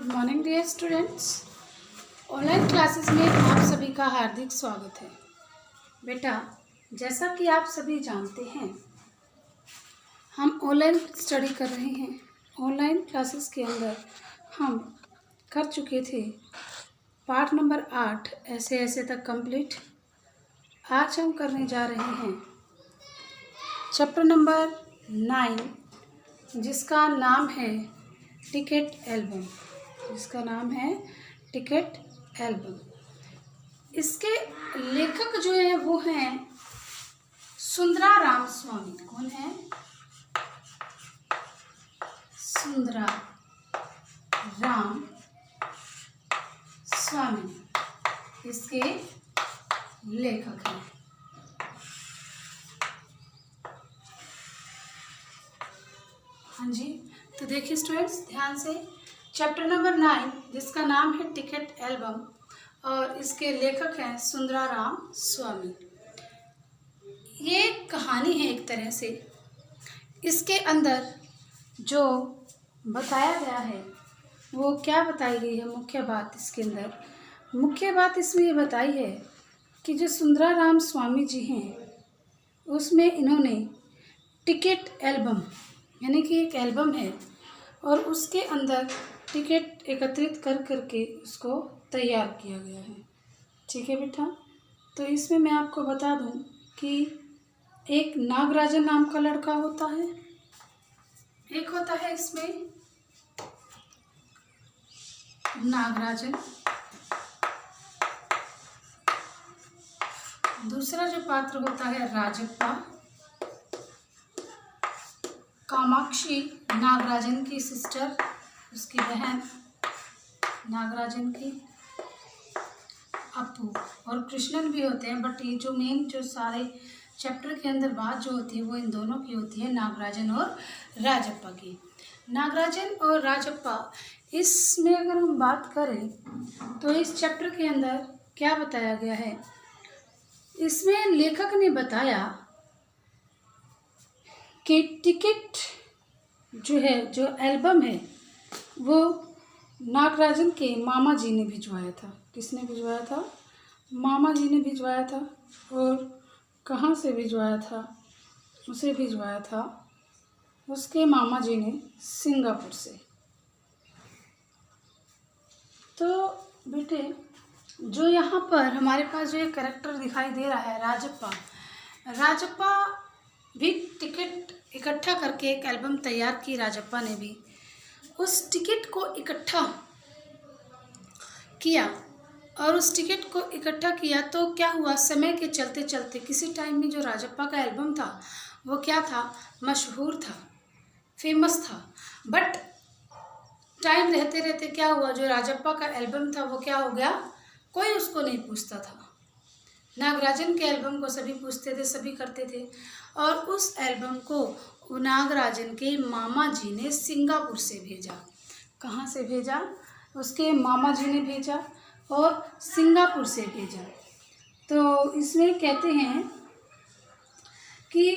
Good morning dear students. Online classes में आप सभी का हार्दिक स्वागत है। बेटा, जैसा कि आप सभी जानते हैं, हम ऑनलाइन स्टडी कर रहे हैं। ऑनलाइन क्लासेस के अंदर हम कर चुके थे पार्ट नंबर 8 ऐसे ऐसे तक कंप्लीट। आज हम करने जा रहे हैं चैप्टर नंबर 9, जिसका नाम है टिकट एल्बम। Ticket album. इसके लेखक जो है वो हैं सुंदरा राम स्वामी। कौन है? सुंदरा राम स्वामी इसके लेखक हैं। हाँ जी, तो देखिए स्टूडेंट्स ध्यान से, चैप्टर नंबर 9 जिसका नाम है टिकट एल्बम और इसके लेखक हैं सुंदरा राम स्वामी। ये कहानी है एक तरह से। इसके अंदर जो बताया गया है वो क्या बताई गई है? मुख्य बात इसमें ये बताई है कि जो सुंदरा राम स्वामी जी हैं उसमें इन्होंने टिकट एल्बम यानी कि एक एल्बम है और उसके अंदर टिकट एकत्रित कर करके उसको तैयार किया गया है। ठीक है बेटा, तो इसमें मैं आपको बता दूं कि एक नागराजन नाम का लड़का होता है, एक होता है इसमें नागराजन, दूसरा जो पात्र होता है राजप्पा, कामाक्षी नागराजन की सिस्टर, उसकी बहन नागराजन की, अप्पू और कृष्णन भी होते हैं। बट ये जो मेन जो सारे चैप्टर के अंदर बात जो होती है वो इन दोनों की होती है, नागराजन और राजप्पा की। नागराजन और राजप्पा, इसमें अगर हम बात करें तो इस चैप्टर के अंदर क्या बताया गया है? इसमें लेखक ने बताया कि टिकट जो है, जो एल्बम है, वो नागराजन के मामा जी ने भिजवाया था। किसने भिजवाया था? मामा जी ने भिजवाया था। और कहाँ से भिजवाया था? उसे भिजवाया था उसके मामा जी ने सिंगापुर से। तो बेटे, जो यहाँ पर हमारे पास जो एक कैरेक्टर दिखाई दे रहा है राजप्पा भी टिकट इकट्ठा करके एक एल्बम तैयार की। राजप्पा ने भी उस टिकट को इकट्ठा किया और उस टिकट को इकट्ठा किया तो क्या हुआ, समय के चलते चलते किसी टाइम में जो राजप्पा का एल्बम था वो क्या था, मशहूर था, फेमस था। बट टाइम रहते रहते क्या हुआ, जो राजप्पा का एल्बम था वो क्या हो गया, कोई उसको नहीं पूछता था। नागराजन के एल्बम को सभी पूछते थे, सभी करते थे। और उस एल्बम को नागराजन के मामा जी ने सिंगापुर से भेजा। कहाँ से भेजा? उसके मामा जी ने भेजा और सिंगापुर से भेजा। तो इसमें कहते हैं कि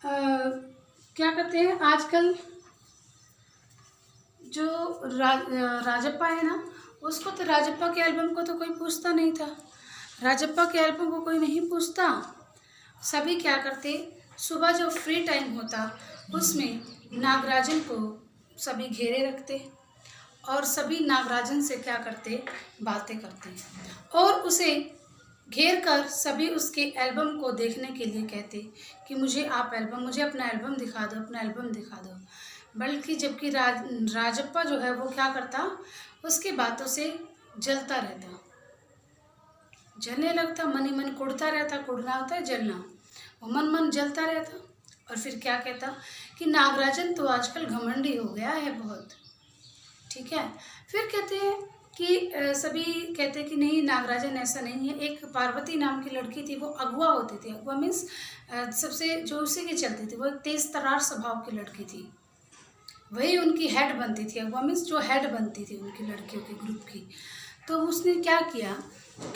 क्या कहते हैं, आजकल जो राजप्पा है ना, उसको तो राजप्पा के एल्बम को तो कोई पूछता नहीं था। राजप्पा के एल्बम को कोई नहीं पूछता। सभी क्या करते, सुबह जो फ्री टाइम होता उसमें नागराजन को सभी घेरे रखते और सभी नागराजन से क्या करते, बातें करते और उसे घेर कर सभी उसके एल्बम को देखने के लिए कहते कि मुझे अपना एल्बम दिखा दो। बल्कि जबकि राजप्पा जो है वो क्या करता, उसकी बातों से जलता रहता, जलने लगता, मन ही मन कुढ़ता रहता। कुढ़ना होता है जलना, वो मन जलता रहता। और फिर क्या कहता कि नागराजन तो आजकल घमंडी हो गया है बहुत। ठीक है, फिर कहते हैं कि सभी कहते कि नहीं, नागराजन ऐसा नहीं है। एक पार्वती नाम की लड़की थी, वो अगुआ होती थी। अगुआ मीन्स सबसे जो उसी की चलती थी, वो एक तेज तर्रार स्वभाव की लड़की थी, वही उनकी हेड बनती थी। अगुआ मीन्स जो हेड बनती थी उनकी लड़कियों के ग्रुप की। तो उसने क्या किया,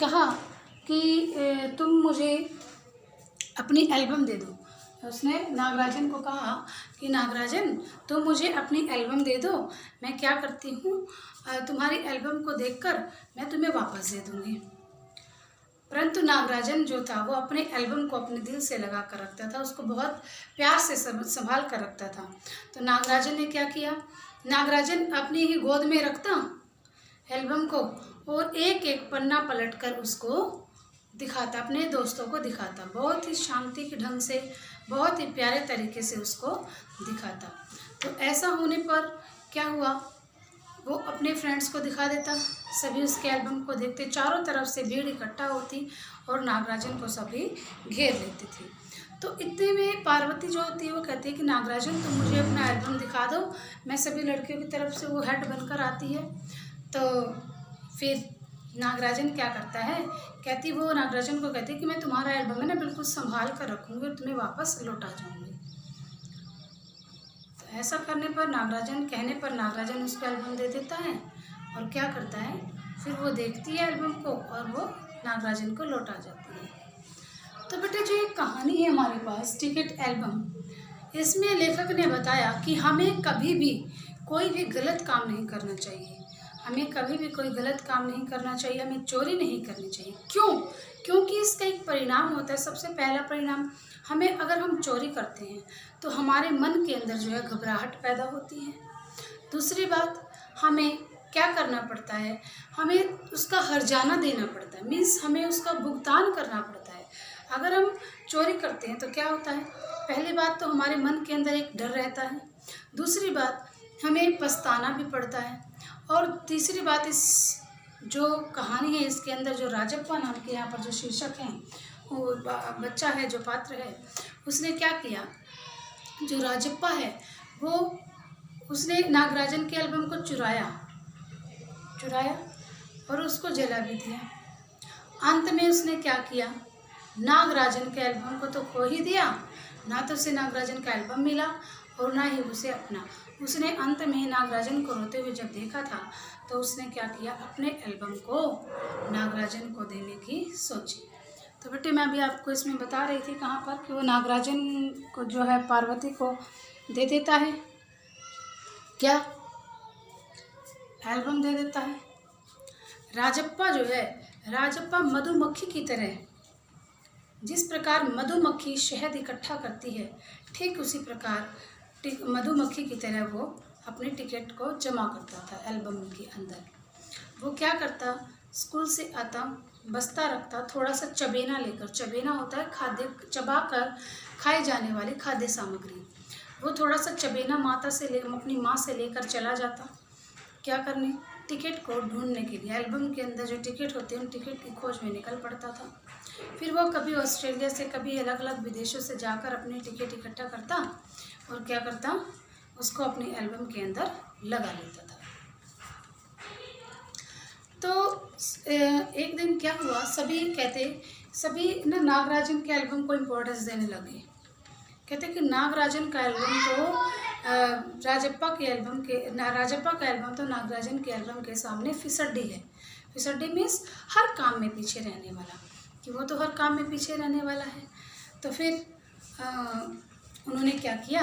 कहा कि तुम मुझे अपनी एल्बम दे दो। तो उसने नागराजन को कहा कि नागराजन तुम मुझे अपनी एल्बम दे दो, मैं क्या करती हूँ तुम्हारी एल्बम को देखकर मैं तुम्हें वापस दे दूँगी। परंतु नागराजन जो था वो अपने एल्बम को अपने दिल से लगा कर रखता था, उसको बहुत प्यार से संभाल कर रखता था। तो नागराजन ने क्या किया, नागराजन अपनी ही गोद में रखता एल्बम को और एक एक पन्ना पलटकर उसको दिखाता, अपने दोस्तों को दिखाता, बहुत ही शांति के ढंग से, बहुत ही प्यारे तरीके से उसको दिखाता। तो ऐसा होने पर क्या हुआ, वो अपने फ्रेंड्स को दिखा देता, सभी उसके एल्बम को देखते, चारों तरफ से भीड़ इकट्ठा होती और नागराजन को सभी घेर लेते थे। तो इतने में पार्वती जो होती है वो कहती है कि नागराजन तुम मुझे अपना एल्बम दिखा दो। मैं सभी लड़कियों की तरफ से वो हेड बनकर आती है। तो फिर नागराजन क्या करता है, कहती वो नागराजन को कहती है कि मैं तुम्हारा एल्बम है ना बिल्कुल संभाल कर रखूँगी और तुम्हें वापस लौटा जाऊँगी। तो ऐसा करने पर नागराजन कहने पर नागराजन उसको एल्बम दे देता है और क्या करता है, फिर वो देखती है एल्बम को और वो नागराजन को लौटा जाती है। तो बेटे जो एक कहानी है हमारे पास टिकट एल्बम, इसमें लेखक ने बताया कि हमें कभी भी कोई भी गलत काम नहीं करना चाहिए, हमें कभी भी कोई गलत काम नहीं करना चाहिए, हमें चोरी नहीं करनी चाहिए। क्यों? क्योंकि इसका एक परिणाम होता है। सबसे पहला परिणाम, हमें अगर हम चोरी करते हैं तो हमारे मन के अंदर जो है घबराहट पैदा होती है। दूसरी बात, हमें क्या करना पड़ता है, हमें उसका हर्जाना देना पड़ता है, मीन्स हमें उसका भुगतान करना पड़ता है। अगर हम चोरी करते हैं तो क्या होता है, पहली बात तो हमारे मन के अंदर एक डर रहता है, दूसरी बात हमें पछताना भी पड़ता है, और तीसरी बात इस जो कहानी है इसके अंदर जो राजप्पा नाम के यहाँ पर जो शीर्षक हैं, वो बच्चा है जो पात्र है, उसने क्या किया, जो राजप्पा है वो उसने नागराजन के एल्बम को चुराया और उसको जला भी दिया। अंत में उसने क्या किया, नागराजन के एल्बम को तो खो ही दिया, ना तो उसे नागराजन का एल्बम मिला और ना ही उसे अपना। उसने अंत में नागराजन को रोते हुए जब देखा था तो उसने क्या किया, अपने एल्बम को नागराजन को देने की सोची। तो बेटे मैं अभी आपको इसमें बता रही थी कहाँ पर कि वो नागराजन को जो है पार्वती को दे देता है, क्या एल्बम दे देता है। राजप्पा जो है, राजप्पा मधुमक्खी की तरह, जिस प्रकार मधुमक्खी शहद इकट्ठा करती है, ठीक उसी प्रकार मधुमक्खी की तरह वो अपने टिकट को जमा करता था एल्बम के अंदर। वो क्या करता, स्कूल से आता, बस्ता रखता, थोड़ा सा चबेना लेकर, चबेना होता है खाद्य, चबा कर खाई जाने वाली खाद्य सामग्री, वो थोड़ा सा चबेना अपनी माँ से लेकर चला जाता, क्या करने, टिकट को ढूंढने के लिए। एल्बम के अंदर जो टिकट होते हैं उन टिकट की खोज में निकल पड़ता था। फिर वो कभी ऑस्ट्रेलिया से, कभी अलग अलग विदेशों से जाकर अपने टिकट इकट्ठा करता और क्या करता, उसको अपनी एल्बम के अंदर लगा लेता था। तो एक दिन क्या हुआ, सभी ना नागराजन के एल्बम को इम्पोर्टेंस देने लगे। कहते कि नागराजन का एल्बम तो राजप्पा का एल्बम तो नागराजन के एल्बम के सामने फिसड्डी है। फिसड्डी मीन्स हर काम में पीछे रहने वाला, कि वो तो हर काम में पीछे रहने वाला है। तो फिर उन्होंने क्या किया,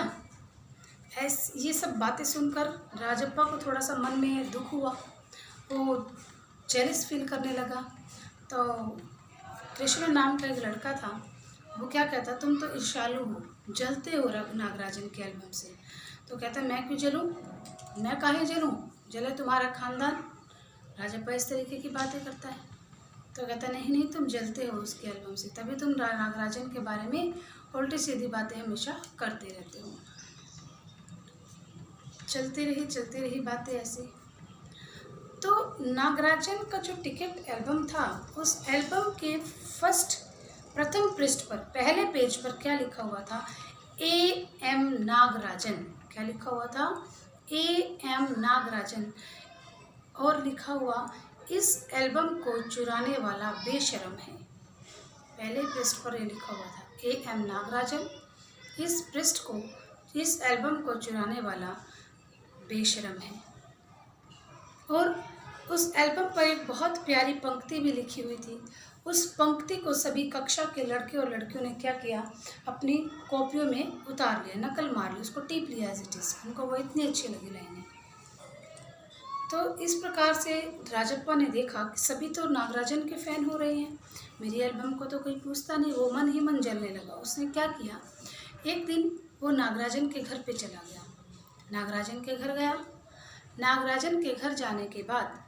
ये सब बातें सुनकर राजप्पा को थोड़ा सा मन में दुख हुआ, वो जेलस फील करने लगा। तो कृष्ण नाम का एक लड़का था, वो क्या कहता, तुम तो ईर्ष्यालु हो, जलते हो नागराजन के एल्बम से। तो कहता मैं क्यों जलूं, मैं काहे जलूं, जले तुम्हारा खानदान। राजप्पा इस तरीके की बातें करता है। तो कहता नहीं तुम जलते हो उसके एल्बम से, तभी तुम नागराजन के बारे में उल्टी सीधी बातें हमेशा करते रहते हो। चलती रही बातें ऐसी। तो नागराजन का जो टिकट एल्बम था, उस एल्बम के प्रथम पृष्ठ पर, पहले पेज पर क्या लिखा हुआ था, A.M. नागराजन। क्या लिखा हुआ था, A.M. नागराजन। और लिखा हुआ, इस एल्बम को चुराने वाला बेशर्म है। पहले पृष्ठ पर ये लिखा हुआ था, A.M. नागराजन, इस एल्बम को चुराने वाला बेशर्म है। और उस एल्बम पर एक बहुत प्यारी पंक्ति भी लिखी हुई थी, उस पंक्ति को सभी कक्षा के लड़के और लड़कियों ने क्या किया, अपनी कॉपियों में उतार लिया, नकल मार ली, उसको टीप लिया एज इट इज़। उनको वो इतनी अच्छी लगी लाइनें। तो इस प्रकार से राजप्पा ने देखा कि सभी तो नागराजन के फ़ैन हो रहे हैं, मेरी एल्बम को तो कोई पूछता नहीं। वो मन ही मन जलने लगा। उसने क्या किया, एक दिन वो नागराजन के घर पे चला गया। नागराजन के घर गया। नागराजन के घर जाने के बाद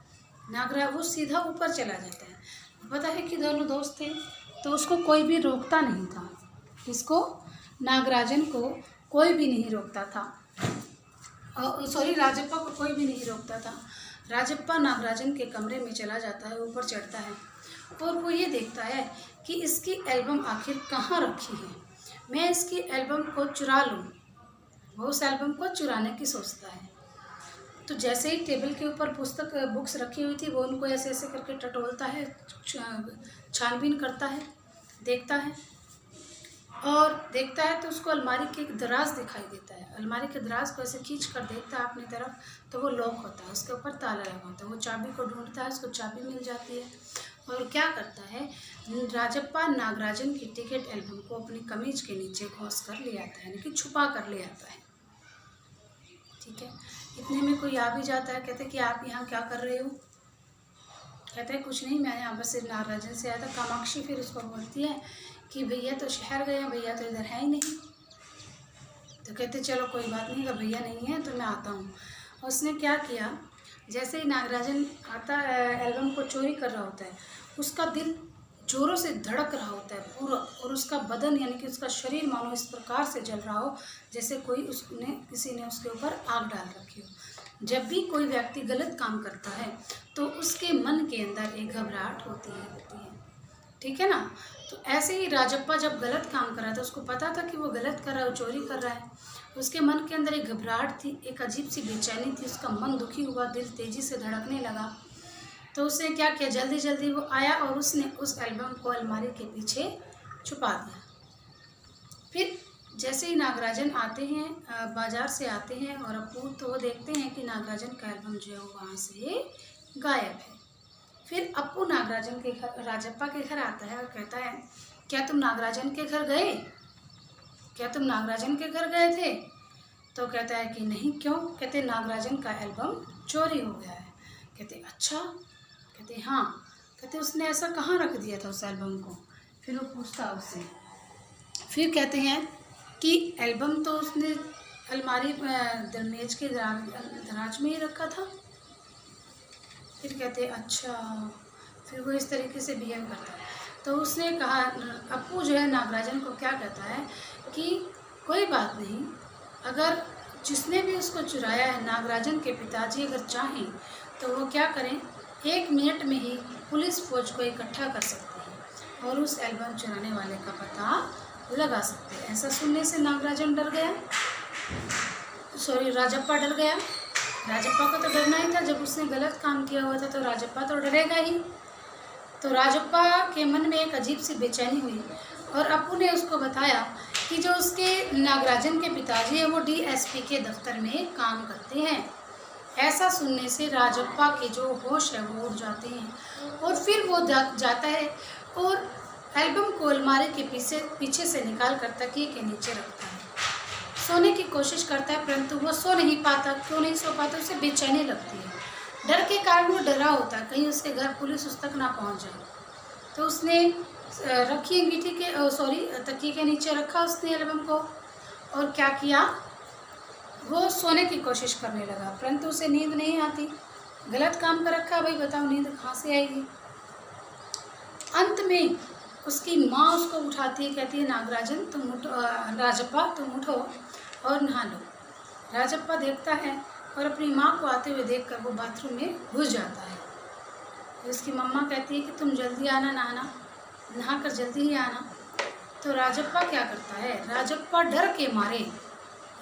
वो सीधा ऊपर चला जाता है। पता है कि दोनों दोस्त थे, तो उसको कोई भी रोकता नहीं था। इसको नागराजन को कोई भी नहीं रोकता था। राजप्पा को कोई भी नहीं रोकता था। राजप्पा नागराजन के कमरे में चला जाता है, ऊपर चढ़ता है और वो ये देखता है कि इसकी एल्बम आखिर कहाँ रखी है, मैं इसकी एल्बम को चुरा लूँ। वो उस एल्बम को चुराने की सोचता है। तो जैसे ही टेबल के ऊपर बुक्स रखी हुई थी, वो उनको ऐसे ऐसे करके टटोलता है, छानबीन करता है, देखता है और देखता है तो उसको अलमारी के एक दराज दिखाई देता है। अलमारी के दराज को ऐसे खींच कर देखता है अपनी तरफ, तो वो लॉक होता है, उसके ऊपर ताला लगा होता है। वो चाबी को ढूंढता है, उसको चाबी मिल जाती है और क्या करता है, राजप्पा नागराजन की टिकट एल्बम को अपनी कमीज के नीचे घोंस कर ले आता है, यानी कि छुपा कर ले आता है। ठीक है, इतने में कोई आ भी जाता है। कहते कि आप यहाँ क्या कर रहे हो? कहते हैं कुछ नहीं, मैं यहाँ पर सिर्फ नागराजन से आया था। कामाक्षी फिर उसको बोलती है कि भैया तो शहर गए हैं, भैया तो इधर है ही नहीं। तो कहते चलो कोई बात नहीं, अगर भैया नहीं है तो मैं आता हूँ। उसने क्या किया, जैसे ही नागराजन आता एल्बम को चोरी कर रहा होता है, उसका दिल जोरों से धड़क रहा होता है पूरा, और उसका बदन यानी कि उसका शरीर मानो इस प्रकार से जल रहा हो जैसे किसी ने उसके ऊपर आग डाल रखी हो। जब भी कोई व्यक्ति गलत काम करता है तो उसके मन के अंदर एक घबराहट होती है। ठीक है ना। तो ऐसे ही राजप्पा जब गलत काम कर रहा था, उसको पता था कि वो गलत कर रहा है, वो चोरी कर रहा है। उसके मन के अंदर एक घबराहट थी, एक अजीब सी बेचैनी थी, उसका मन दुखी हुआ, दिल तेज़ी से धड़कने लगा। तो उसने क्या किया, जल्दी जल्दी वो आया और उसने उस एल्बम को अलमारी के पीछे छुपा दिया। फिर जैसे ही नागराजन आते हैं, बाज़ार से आते हैं और अप्पू, तो वो देखते हैं कि नागराजन का एल्बम जो है वो वहाँ से गायब है। फिर अप्पू नागराजन के घर, राजप्पा के घर आता है और कहता है, क्या तुम नागराजन के घर गए? क्या तुम नागराजन के घर गए थे? तो कहता है कि नहीं, क्यों? कहते नागराजन का एल्बम चोरी हो गया है। कहते अच्छा? कहते हाँ। कहते उसने ऐसा कहाँ रख दिया था उस एल्बम को? फिर वो पूछता उससे। फिर कहते हैं कि एल्बम तो उसने अलमारी मेज के दराज में ही रखा था। फिर कहते अच्छा। फिर वो इस तरीके से बिहेव करता है। तो उसने कहा, अप्पू जो है नागराजन को क्या कहता है कि कोई बात नहीं, अगर जिसने भी उसको चुराया है, नागराजन के पिताजी अगर चाहें तो वो क्या करें, 1 मिनट में ही पुलिस फौज को इकट्ठा कर सकते हैं और उस एल्बम चुराने वाले का पता लगा सकते हैं। ऐसा सुनने से नागराजन डर गया, राजप्पा डर गया। राजप्पा को तो डरना ही था, जब उसने गलत काम किया हुआ था तो राजप्पा तो डरेगा ही। तो राजप्पा के मन में एक अजीब सी बेचैनी हुई और अप्पू ने उसको बताया कि जो उसके नागराजन के पिताजी हैं वो डीएसपी के दफ्तर में काम करते हैं। ऐसा सुनने से राजप्पा के जो होश है वो उड़ जाते हैं और फिर वो जाता है और एल्बम को अलमारी के पीछे से निकाल कर तकिए के नीचे रखता है। सोने की कोशिश करता है परंतु वो सो नहीं पाता। क्यों नहीं सो पाता? उसे बेचैनी लगती है, डर के कारण वो डरा होता है कहीं उसके घर पुलिस उस तक ना पहुंच जाए। तो उसने रखी तकिए के नीचे रखा उसने एल्बम को और क्या किया, वो सोने की कोशिश करने लगा परंतु उसे नींद नहीं आती। गलत काम कर रखा, भाई बताओ नींद कहाँ से आएगी। अंत में उसकी माँ उसको उठाती है, कहती है नागराजन तुम उठो, राजप्पा तुम उठो और नहा लो। राजप्पा देखता है और अपनी माँ को आते हुए देखकर वो बाथरूम में घुस जाता है। उसकी मम्मा कहती है कि तुम जल्दी आना, नहा कर जल्दी ही आना। तो राजप्पा क्या करता है, राजप्पा डर के मारे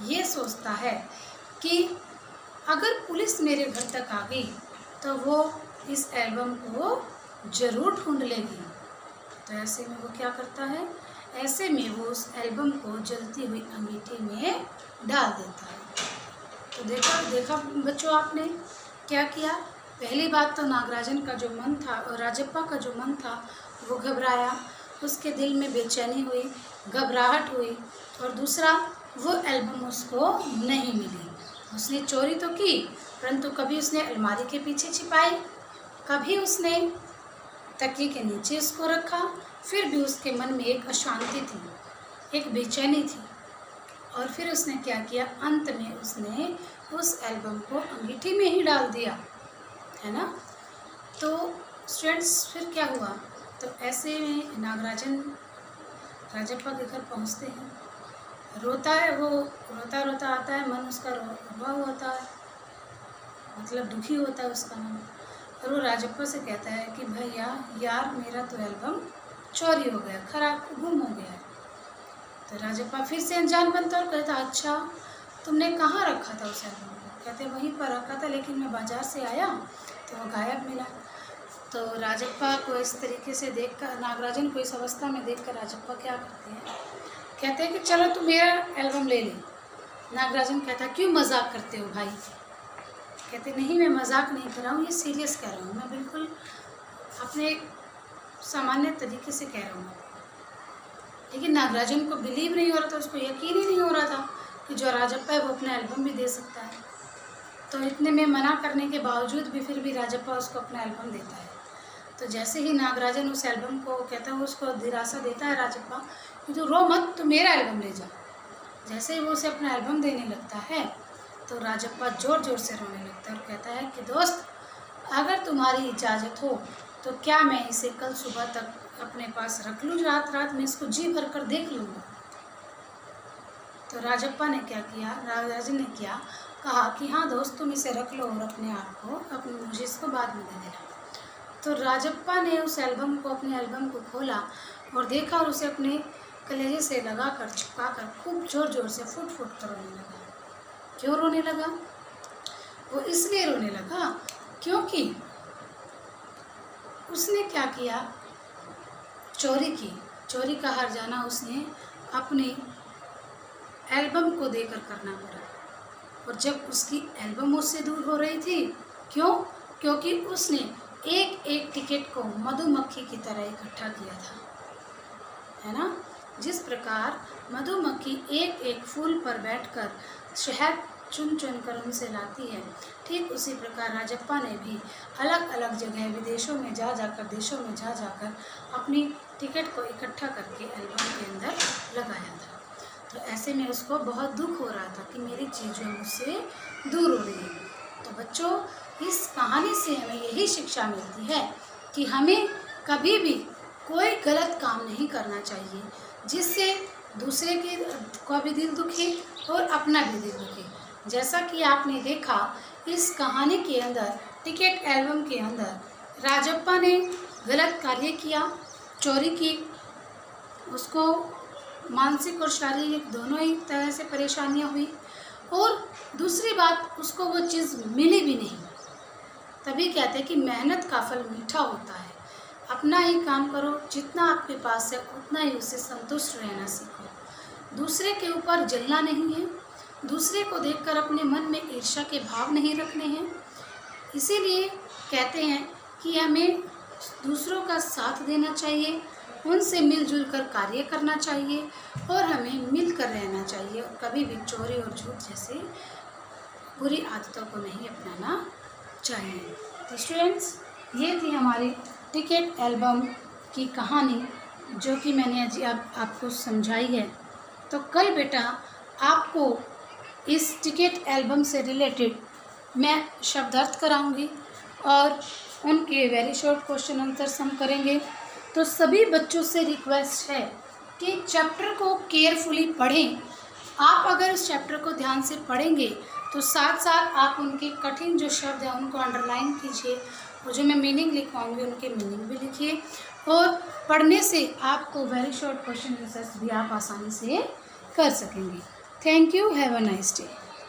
ये सोचता है कि अगर पुलिस मेरे घर तक आ गई तो वो इस एल्बम को ज़रूर ढूंढ लेगी। तो ऐसे में वो क्या करता है, ऐसे में वो उस एल्बम को जलती हुई अंगीठी में डाल देता है। तो देखा बच्चों आपने क्या किया, पहली बात तो नागराजन का जो मन था और राजप्पा का जो मन था वो घबराया, उसके दिल में बेचैनी हुई, घबराहट हुई। और दूसरा, वो एल्बम उसको नहीं मिली। उसने चोरी तो की, परंतु कभी उसने अलमारी के पीछे छिपाई, कभी उसने तकिए के नीचे उसको रखा। फिर भी उसके मन में एक अशांति थी, एक बेचैनी थी। और फिर उसने क्या किया, अंत में उसने उस एल्बम को अंगीठी में ही डाल दिया, है ना। तो स्टूडेंट्स, फिर क्या हुआ, तो ऐसे में नागराजन राजप्पा के घर पहुंचते हैं। रोता है वो, रोता रोता आता है, मन उसका रोआ होता है, मतलब दुखी होता है उसका मन। और वो राजप्पा से कहता है कि भैया यार, मेरा तो एल्बम चोरी हो गया, खराब गुम हो गया है। तो राजप्पा फिर से अनजान बनता और कहता, अच्छा तुमने कहाँ रखा था उस एल्बम को? कहते वहीं पर रखा था, लेकिन मैं बाज़ार से आया तो वो गायब मिला। तो राजप्पा को इस तरीके से देखकर, नागराजन को इस अवस्था में देखकर राजप्पा क्या करते हैं, कहते हैं कि चलो तुम मेरा एल्बम ले ले। नागराजन कहता है, क्यों मजाक करते हो भाई? कहते नहीं, मैं मजाक नहीं कर रहा हूँ, ये सीरियस कह रहा हूँ, मैं बिल्कुल अपने सामान्य तरीके से कह रहा हूँ। लेकिन नागराजन को बिलीव नहीं हो रहा था, उसको यकीन ही नहीं हो रहा था कि जो राजप्पा है वो अपना एल्बम भी दे सकता है। तो इतने में मना करने के बावजूद भी फिर भी राजप्पा उसको अपना एल्बम देता है। तो जैसे ही नागराजन उस एल्बम को कहता है, उसको दिलासा देता है राजप्पा कि तू रो मत, तू मेरा एल्बम ले जा। जैसे ही वो उसे अपना एल्बम देने लगता है तो राजप्पा ज़ोर ज़ोर से रोने लगता है और कहता है कि दोस्त, अगर तुम्हारी इजाज़त हो तो क्या मैं इसे कल सुबह तक अपने पास रख लूँ, रात रात में इसको जी भर कर देख लूँगा। तो राजप्पा ने क्या किया, नागराजन ने क्या कहा कि हाँ दोस्त, तुम इसे रख लो और अपने आप को, मुझे इसको बाद में दे देना। तो राजप्पा ने उस एल्बम को, अपने एल्बम को खोला और देखा और उसे अपने कलेजे से लगाकर, छुपाकर खूब ज़ोर ज़ोर से फुट फुट कर रोने लगा। क्यों रोने लगा? वो इसलिए रोने लगा क्योंकि उसने क्या किया, चोरी की, चोरी का हर्जाना उसने अपने एल्बम को देकर करना पड़ा। और जब उसकी एल्बम उससे दूर हो रही थी, क्यों? क्योंकि उसने एक एक टिकट को मधुमक्खी की तरह इकट्ठा किया था, है ना। जिस प्रकार मधुमक्खी एक एक फूल पर बैठकर शहद चुन चुन कर उनसे लाती है, ठीक उसी प्रकार राजप्पा ने भी अलग अलग जगह, विदेशों में जा जाकर, देशों में जा जाकर अपनी टिकट को इकट्ठा करके एल्बम के अंदर लगाया था। तो ऐसे में उसको बहुत दुख हो रहा था कि मेरी चीज़ें मुझसे दूर हो रही हैं। तो बच्चों, इस कहानी से हमें यही शिक्षा मिलती है कि हमें कभी भी कोई गलत काम नहीं करना चाहिए जिससे दूसरे के का भी दिल दुखे और अपना भी दिल दुखे। जैसा कि आपने देखा इस कहानी के अंदर, टिकट एल्बम के अंदर, राजप्पा ने गलत कार्य किया, चोरी की, उसको मानसिक और शारीरिक दोनों ही तरह से परेशानियां हुई। और दूसरी बात, उसको वो चीज़ मिली भी नहीं। तभी कहते हैं कि मेहनत का फल मीठा होता है। अपना ही काम करो, जितना आपके पास है उतना ही उससे संतुष्ट रहना सीखो। दूसरे के ऊपर जलना नहीं है, दूसरे को देखकर अपने मन में ईर्ष्या के भाव नहीं रखने हैं। इसीलिए कहते हैं कि हमें दूसरों का साथ देना चाहिए, उनसे मिलजुल कर कार्य करना चाहिए और हमें मिलकर रहना चाहिए। और कभी भी चोरी और झूठ जैसे बुरी आदतों को नहीं अपनाना चाहिए। तो स्टूडेंट्स, ये थी हमारी टिकट एल्बम की कहानी, जो कि मैंने आज आपको समझाई है। तो कल बेटा आपको इस टिकट एल्बम से रिलेटेड मैं शब्दार्थ कराऊंगी और उनके वेरी शॉर्ट क्वेश्चन आंसर्स हम करेंगे। तो सभी बच्चों से रिक्वेस्ट है कि चैप्टर को केयरफुली पढ़ें। आप अगर इस चैप्टर को ध्यान से पढ़ेंगे तो साथ साथ आप उनके कठिन जो शब्द हैं उनको अंडरलाइन कीजिए, और जो मैं मीनिंग लिखवाऊंगी उनके मीनिंग भी लिखिए। और पढ़ने से आपको वेरी शॉर्ट क्वेश्चन आंसर्स भी आप आसानी से कर सकेंगे। Thank you, have a nice day.